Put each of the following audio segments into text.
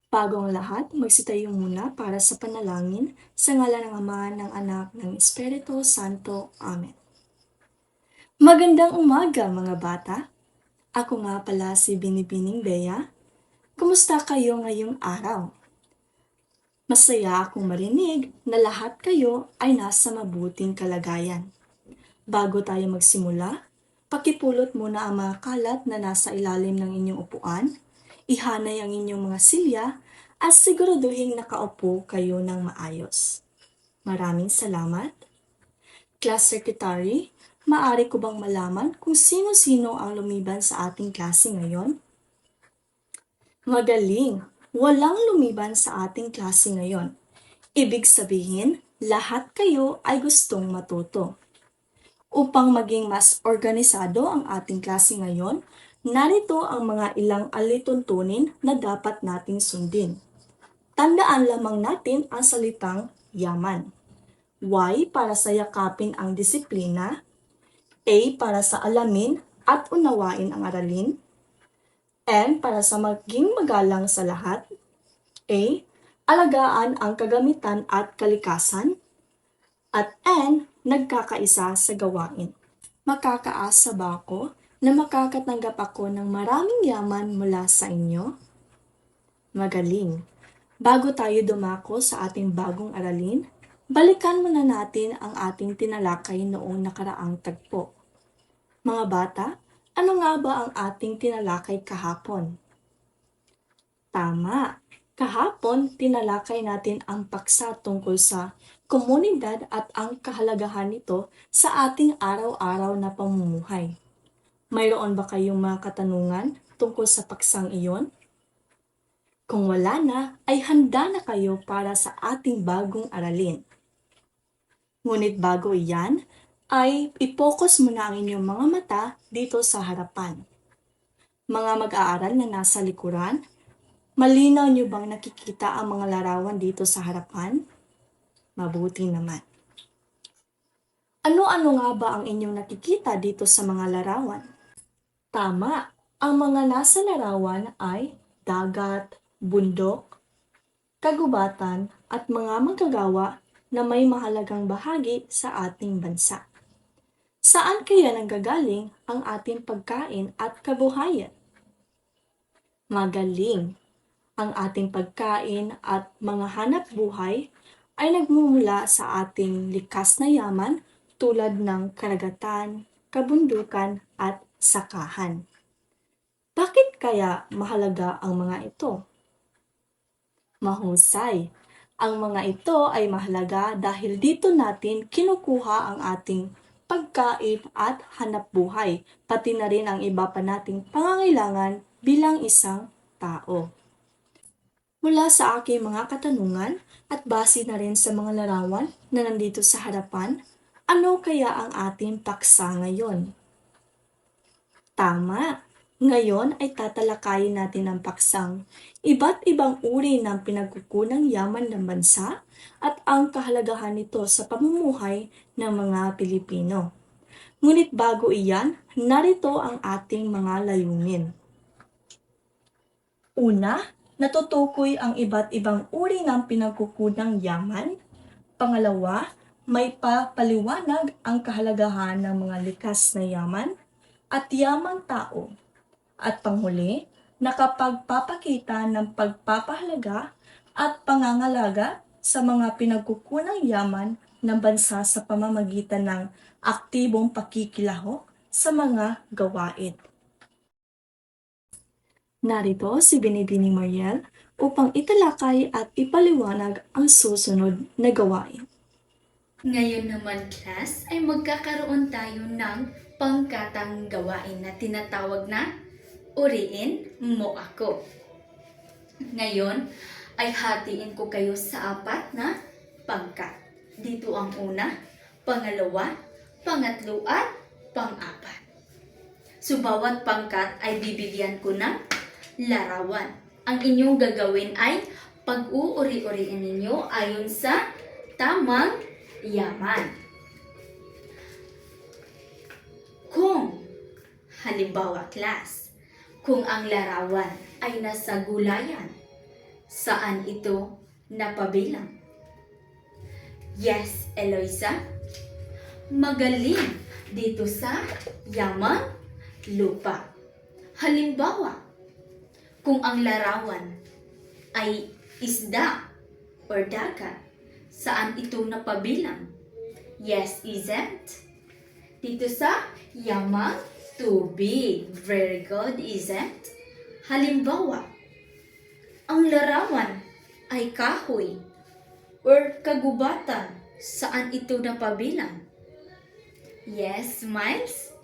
Bago ang lahat, magsitayo muna para sa panalangin sa ngalan ng Ama, ng Anak, ng Espiritu Santo. Amen. Magandang umaga mga bata. Ako nga pala si Binibining Bea. Kumusta kayo ngayong araw? Masaya akong marinig na lahat kayo ay nasa mabuting kalagayan. Bago tayo magsimula, pakipulot muna ang mga kalat na nasa ilalim ng inyong upuan, ihanay ang inyong mga silya, at siguraduhin nakaupo kayo ng maayos. Maraming salamat. Class Secretary, maaari ko bang malaman kung sino-sino ang lumiban sa ating klase ngayon? Magaling! Walang lumiban sa ating klase ngayon. Ibig sabihin, lahat kayo ay gustong matuto. Upang maging mas organisado ang ating klase ngayon, narito ang mga ilang alituntunin na dapat nating sundin. Tandaan lamang natin ang salitang yaman. Y para sa yakapin ang disiplina, A para sa alamin at unawain ang aralin, M para sa maging magalang sa lahat, A, alagaan ang kagamitan at kalikasan, at N, nagkakaisa sa gawain. Makakaasa ba ako na makakatanggap ako ng maraming yaman mula sa inyo? Magaling! Bago tayo dumako sa ating bagong aralin, balikan muna natin ang ating tinalakay noong nakaraang tagpo. Mga bata, ano nga ba ang ating tinalakay kahapon? Tama! Kahapon, tinalakay natin ang paksa tungkol sa komunidad at ang kahalagahan nito sa ating araw-araw na pamumuhay. Mayroon ba kayong mga katanungan tungkol sa paksang iyon? Kung wala na, ay handa na kayo para sa ating bagong aralin. Ngunit bago iyan, ay ipokus muna ang inyong mga mata dito sa harapan. Mga mag-aaral na nasa likuran, malinaw niyo bang nakikita ang mga larawan dito sa harapan? Mabuti naman. Ano-ano nga ba ang inyong nakikita dito sa mga larawan? Tama, ang mga nasa larawan ay dagat, bundok, kagubatan at mga manggagawa na may mahalagang bahagi sa ating bansa. Saan kaya nanggagaling ang ating pagkain at kabuhayan? Magaling! Ang ating pagkain at mga hanap buhay ay nagmumula sa ating likas na yaman tulad ng karagatan, kabundukan at sakahan. Bakit kaya mahalaga ang mga ito? Mahusay! Ang mga ito ay mahalaga dahil dito natin kinukuha ang ating pagkain at hanap buhay, pati na rin ang iba pa nating pangangailangan bilang isang tao. Mula sa aking mga katanungan at base na rin sa mga larawan na nandito sa harapan, ano kaya ang ating paksa ngayon? Tama! Ngayon ay tatalakayin natin ang paksang iba't ibang uri ng pinagkukunang yaman ng bansa at ang kahalagahan nito sa pamumuhay ng mga Pilipino. Ngunit bago iyan, narito ang ating mga layunin. Una, natutukoy ang iba't ibang uri ng pinagkukunang yaman. Pangalawa, may papaliwanag ang kahalagahan ng mga likas na yaman at yamang tao. At panghuli, nakapagpapakita ng pagpapahalaga at pangangalaga sa mga pinagkukunang yaman ng bansa sa pamamagitan ng aktibong pakikilahok sa mga gawain. Narito si Binibining Mariel upang italakay at ipaliwanag ang susunod na gawain. Ngayon naman, class, ay magkakaroon tayo ng pangkatang gawain na tinatawag na Uriin Mo Ako. Ngayon ay hatiin ko kayo sa 4 na pangkat. Dito ang una, pangalawa, pangatlo at pang-4. So bawat pangkat ay bibigyan ko ng larawan. Ang inyong gagawin ay pag-uuri-uriin ninyo ayon sa tamang yaman. Kung, halimbawa class, kung ang larawan ay nasa gulayan, Saan ito napabilang? Yes, Eloisa. Magaling dito sa yamang lupa. Halimbawa, kung ang larawan ay isda or dagat, saan ito napabilang? Yes, isn't? Dito sa yamang tubig. Very good, isn't? Halimbawa, ang larawan ay kahoy or kagubatan, saan ito napabilang? Yes, Miles?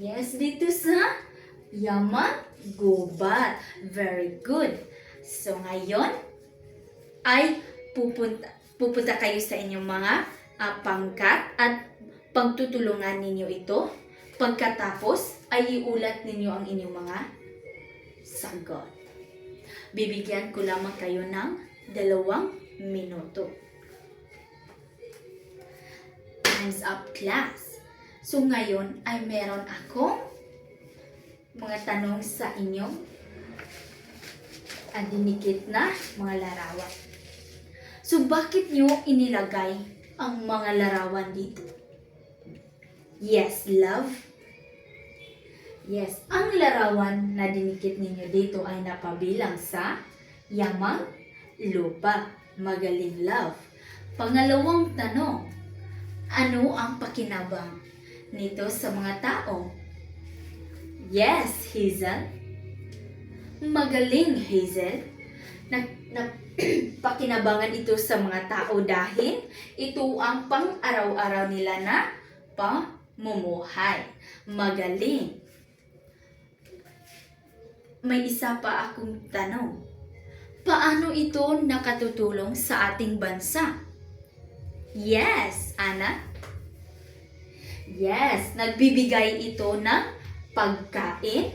Yes, dito sa yamang gubat. Very good. So, ngayon ay pupunta kayo sa inyong mga pangkat at pagtutulungan ninyo ito. Pagkatapos ay iulat ninyo ang inyong mga sagot. Bibigyan ko lamang kayo ng 2 minuto. Time's up, class. So ngayon ay meron akong mga tanong sa inyong dinikit na mga larawan. So bakit nyo inilagay ang mga larawan dito? Yes, love. Yes, ang larawan na dinikit ninyo dito ay napabilang sa yamang lupa. Magaling, love. Pangalawang tanong, ano ang pakinabang nito sa mga tao? Yes, Hazel. Magaling, Hazel. Pakinabangan ito sa mga tao dahil ito ang pang-araw-araw nila na pamumuhay. Magaling. May isa pa akong tanong. Paano ito nakatutulong sa ating bansa? Yes, Ana. Yes, nagbibigay ito ng pagkain,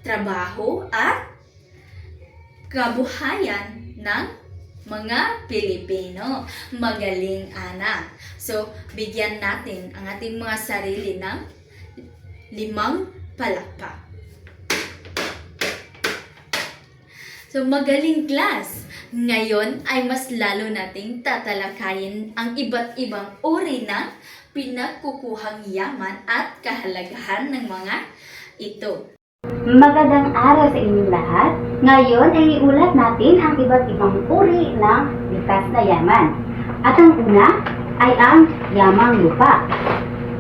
trabaho at kabuhayan ng mga Pilipino. Magaling, Ana. So, bigyan natin ang ating mga sarili ng 5 palakpak. So, magaling, class! Ngayon ay mas lalo nating tatalakayin ang iba't ibang uri ng pinagkukuhang yaman at kahalagahan ng mga ito. Magandang araw sa inyong lahat. Ngayon ay iulat natin ang iba't ibang uri ng likas na yaman. At ang una ay ang yamang lupa.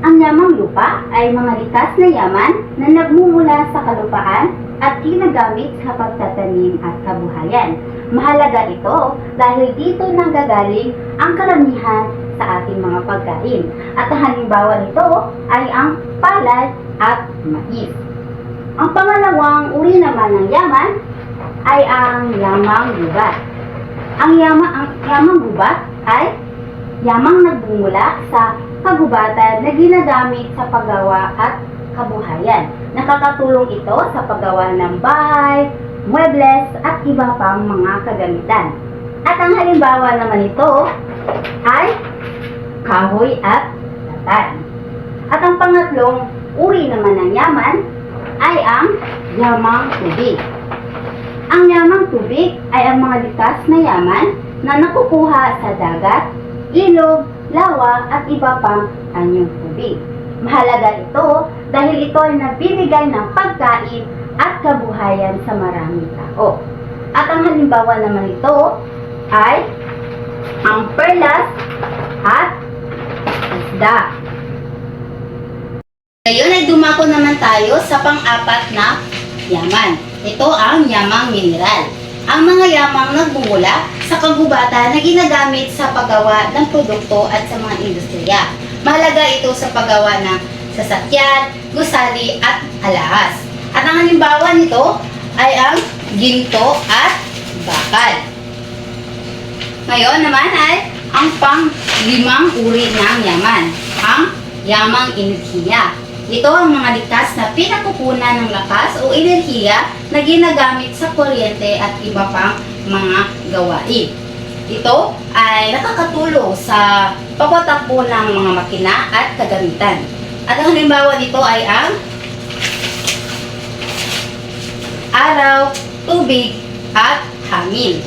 Ang yamang lupa ay mga likas na yaman na nagmumula sa kalupaan at ginagamit sa pagtatanim at kabuhayan. Mahalaga ito dahil dito nanggagaling ang karamihan sa ating mga pagkain. At ang halimbawa nito ay ang palay at mais. Ang pangalawang uri naman ng yaman ay ang yamang gubat. Ang yamang gubat ay yamang nagbumula sa kagubatan na ginagamit sa paggawa at kabuhayan. Nakakatulong ito sa paggawa ng bahay, muebles at iba pang mga kagamitan. At ang halimbawa naman ito ay kahoy at latan. At ang pangatlong uri naman ng yaman ay ang yamang tubig. Ang yamang tubig ay ang mga likas na yaman na nakukuha sa dagat, ilog, lawa at iba pang anyong tubig. Mahalaga ito dahil ito ay nabibigay ng pagkain at kabuhayan sa maraming tao. At ang halimbawa naman ito ay ang perlas at isda. Ngayon ay dumako naman tayo sa pang-apat na yaman. Ito ang yamang mineral. Ang mga yamang nagbumula sa kagubatan na ginagamit sa paggawa ng produkto at sa mga industriya. Mahalaga ito sa paggawa ng sasakyan, gusali at alahas. At ang halimbawa nito ay ang ginto at bakal. Ngayon naman ay ang pang-5 uri ng yaman, ang yamang enerhiya. Ito ang mga likas na pinakukunan ng lakas o enerhiya na ginagamit sa kuryente at iba pang mga gawain. Ito ay nakakatulong sa pagpatakbo ng mga makina at kagamitan. At ang halimbawa nito ay ang araw, tubig, at hangin.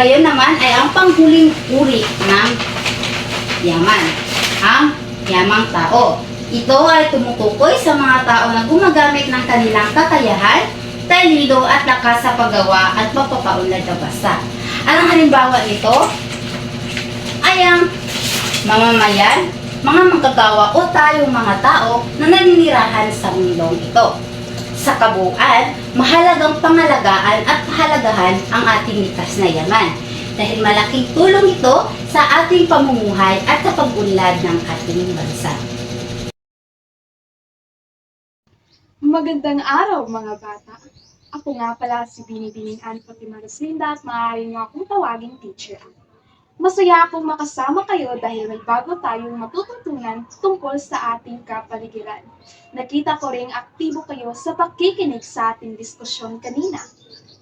Ngayon naman ay ang panghuling uri ng yaman, ang yamang tao. Ito ay tumutukoy sa mga tao na gumagamit ng kanilang kakayahan, talino at lakas sa paggawa at pagpapaunlad na basa. Ang halimbawa nito ay ang mamamayan, mga manggagawa o tayong mga tao na naninirahan sa mundong ito. Sa kabuuan, mahalagang pangalagaan at pahalagahan ang ating likas na yaman dahil malaking tulong ito sa ating pamumuhay at sa pag-unlad ng ating bansa. Magandang araw mga bata. Ako nga pala si Binibining Ann Fatima Roslinda at maaari niyo akong tawaging Teacher Ann. Masaya akong makasama kayo dahil may bago tayong matututunan tungkol sa ating kapaligiran. Nakita ko ring aktibo kayo sa pakikinig sa ating diskusyon kanina.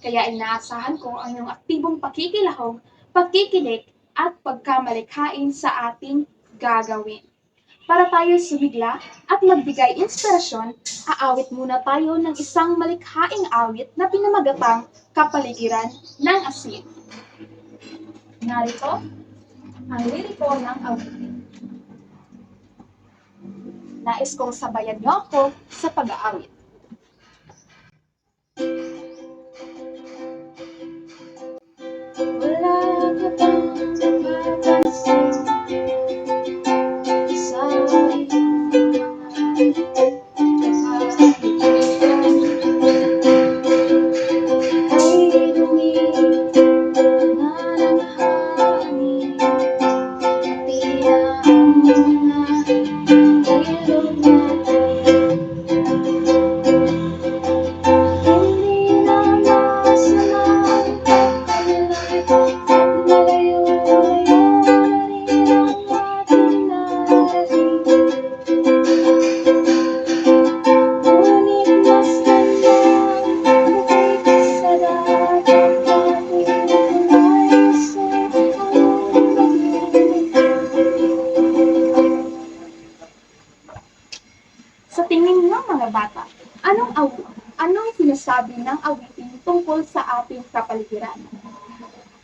Kaya inaasahan ko ang iyong aktibong pakikilahok, pakikinig at pagkamalikhain sa ating gagawin. Para tayo sumigla at magbigay inspirasyon, aawit muna tayo ng isang malikhaing awit na pinamagatang Kapaligiran ng Asin. Narito ang liriko ng awitin. Nais kong sabayan niyo ako sa pag-aawit. Wala ka bang mapapansin sa iyong ay dumi na ng hangin, tila ang mga ilog natin. Hindi na masama ang pagkakalaki at malayo-layo na rin ang ating narating. Ngunit mas ganda ang bukay sa dagat at iulay sa Sa tingin ng mga bata, anong sinasabi ng awitin tungkol sa ating kapaligiran?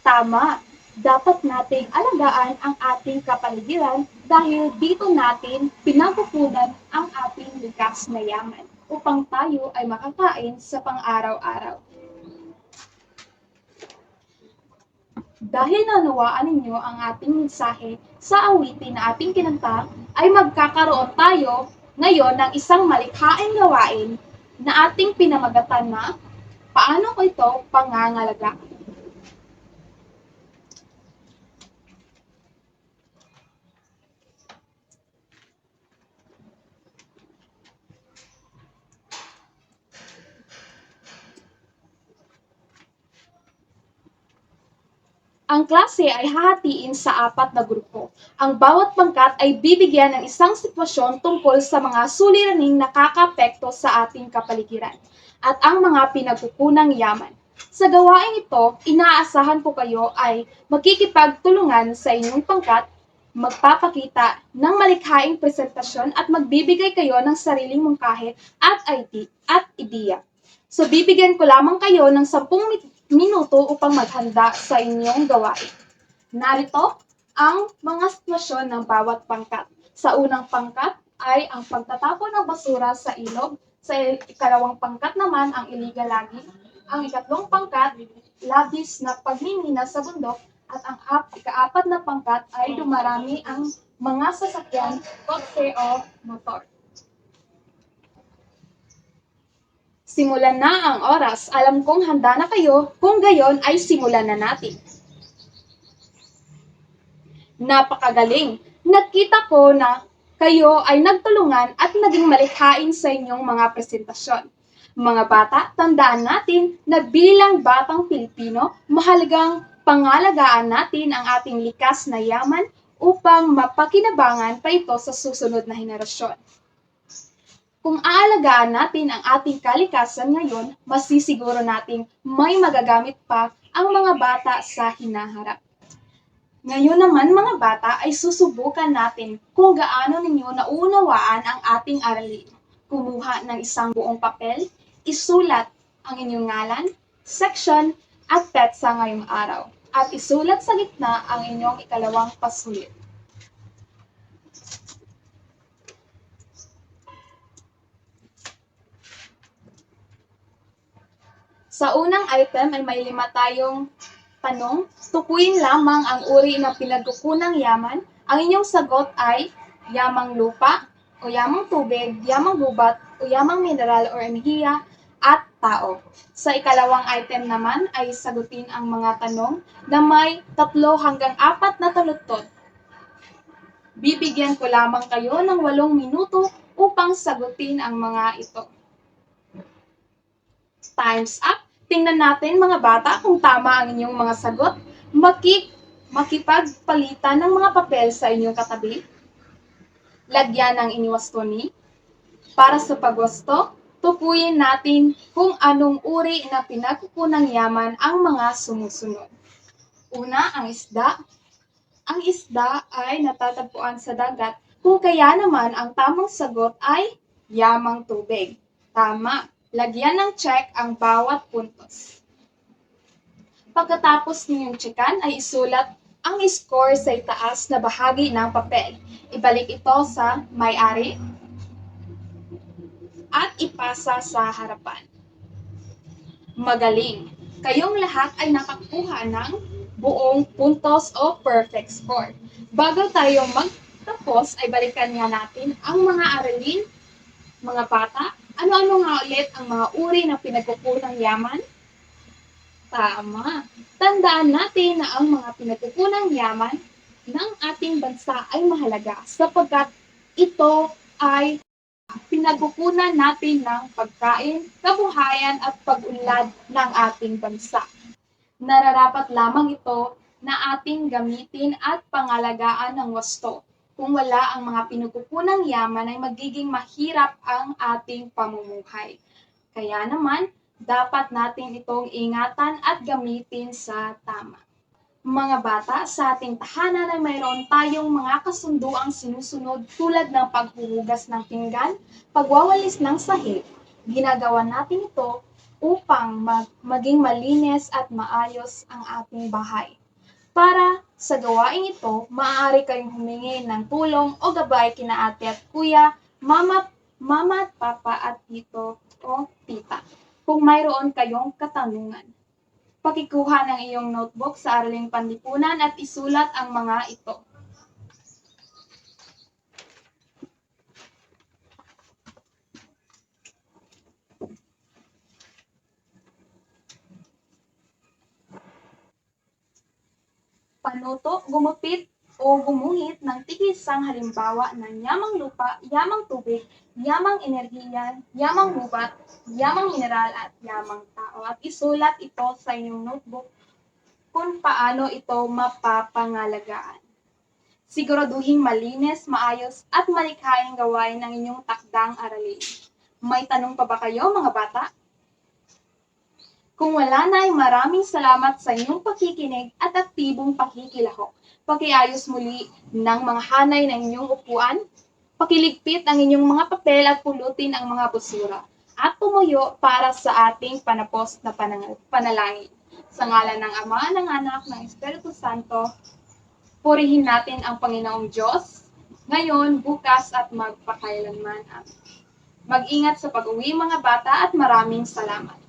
Tama, dapat nating alagaan ang ating kapaligiran dahil dito natin pinagkukunan ang ating likas na yaman upang tayo ay makakain sa pang-araw-araw. Dahil nanawaan ninyo ang ating mensahe sa awitin na ating kinanta, ay magkakaroon tayo ngayon ng isang malikhaing gawain na ating pinamagatan na paano ko ito pangangalagaan. Ang klase ay hahatiin sa 4 na grupo. Ang bawat pangkat ay bibigyan ng isang sitwasyon tungkol sa mga suliraning nakakaapekto sa ating kapaligiran at ang mga pinagkukunang yaman. Sa gawain ito, inaasahan ko kayo ay makikipagtulungan sa inyong pangkat, magpapakita ng malikhaing presentasyon at magbibigay kayo ng sariling mungkahi at ideya. So bibigyan ko lamang kayo ng 10 minuto upang maghanda sa inyong gawain. Narito ang mga sitwasyon ng bawat pangkat. Sa unang pangkat ay ang pagtatapon ng basura sa ilog. Sa ikalawang pangkat naman ang illegal logging. Ang ikatlong pangkat, labis na pagmimina sa bundok. At ang ikaapat na pangkat ay dumarami ang mga sasakyan, kotse o motor. Simulan na ang oras. Alam kong handa na kayo, kung gayon ay simulan na natin. Napakagaling! Nakita ko na kayo ay nagtulungan at naging malikhain sa inyong mga presentasyon. Mga bata, tandaan natin na bilang batang Pilipino, mahalagang pangalagaan natin ang ating likas na yaman upang mapakinabangan pa ito sa susunod na henerasyon. Kung aalagaan natin ang ating kalikasan ngayon, masisiguro nating may magagamit pa ang mga bata sa hinaharap. Ngayon naman mga bata ay susubukan natin kung gaano ninyo nauunawaan ang ating aralin. Kumuha ng isang buong papel, isulat ang inyong ngalan, section, at petsa ngayong araw. at isulat sa gitna ang inyong ikalawang pasulit. Sa unang item ay may 5 tayong tanong. Tukuyin lamang ang uri ng pinagkukunang yaman. Ang inyong sagot ay yamang lupa, o yamang tubig, yamang gubat, o yamang mineral o enerhiya, at tao. Sa ikalawang item naman ay sagutin ang mga tanong na may 3 hanggang 4 na taludtod. Bibigyan ko lamang kayo ng 8 minuto upang sagutin ang mga ito. Time's up! Tingnan natin mga bata kung tama ang inyong mga sagot. Makipagpalitan ng mga papel sa inyong katabi. Lagyan ng iniwastoni. Para sa pagwasto, tukuyin natin kung anong uri na pinagkukunang yaman ang mga sumusunod. Una, ang isda. Ang isda ay natatagpuan sa dagat, kung kaya naman ang tamang sagot ay yamang tubig. Tama. Lagyan ng check ang bawat puntos. Pagkatapos ninyong checkan ay isulat ang score sa itaas na bahagi ng papel. Ibalik ito sa may-ari at ipasa sa harapan. Magaling! Kayong lahat ay nakakuha ng buong puntos o perfect score. Bago tayo magtapos ay balikan nga natin ang mga aralin, mga bata. Ano-ano nga ulit ang mga uri ng pinagkukunang yaman? Tama. Tandaan natin na ang mga pinagkukunang yaman ng ating bansa ay mahalaga sapagkat ito ay pinagkukunan natin ng pagkain, kabuhayan at pag-unlad ng ating bansa. Nararapat lamang ito na ating gamitin at pangalagaan ng wasto. Kung wala ang mga pinagkukunang yaman ay magiging mahirap ang ating pamumuhay. Kaya naman, dapat natin itong ingatan at gamitin sa tama. Mga bata, sa ating tahanan ay mayroon tayong mga kasunduang sinusunod tulad ng paghuhugas ng pinggan, pagwawalis ng sahig. Ginagawa natin ito upang maging malinis at maayos ang ating bahay. Para sa gawain ito, maaari kayong humingi ng tulong o gabay kina ate at kuya, mama at papa at tito o tita. Kung mayroon kayong katanungan, pakikuha ng iyong notebook sa Araling Panlipunan at isulat ang mga ito. Panuto, gumupit o gumuhit ng tig-isang halimbawa ng yamang lupa, yamang tubig, yamang enerhiya, yamang gubat, yamang mineral at yamang tao. At isulat ito sa inyong notebook kung paano ito mapapangalagaan. Siguraduhing malinis, maayos at malikhaing gawain ng inyong takdang aralin. May tanong pa ba kayo mga bata? Kung wala na ay maraming salamat sa inyong pakikinig at aktibong pakikilahok. Pakiayos muli ng mga hanay ng inyong upuan, pakiligpit ang inyong mga papel at pulutin ang mga busura, at tumuyo para sa ating panapos na panalangin. Sa ngalan ng Ama, ng Anak, ng Espiritu Santo, purihin natin ang Panginoong Diyos, ngayon, bukas at magpakailanman. Amen. Mag-ingat sa pag-uwi mga bata at maraming salamat.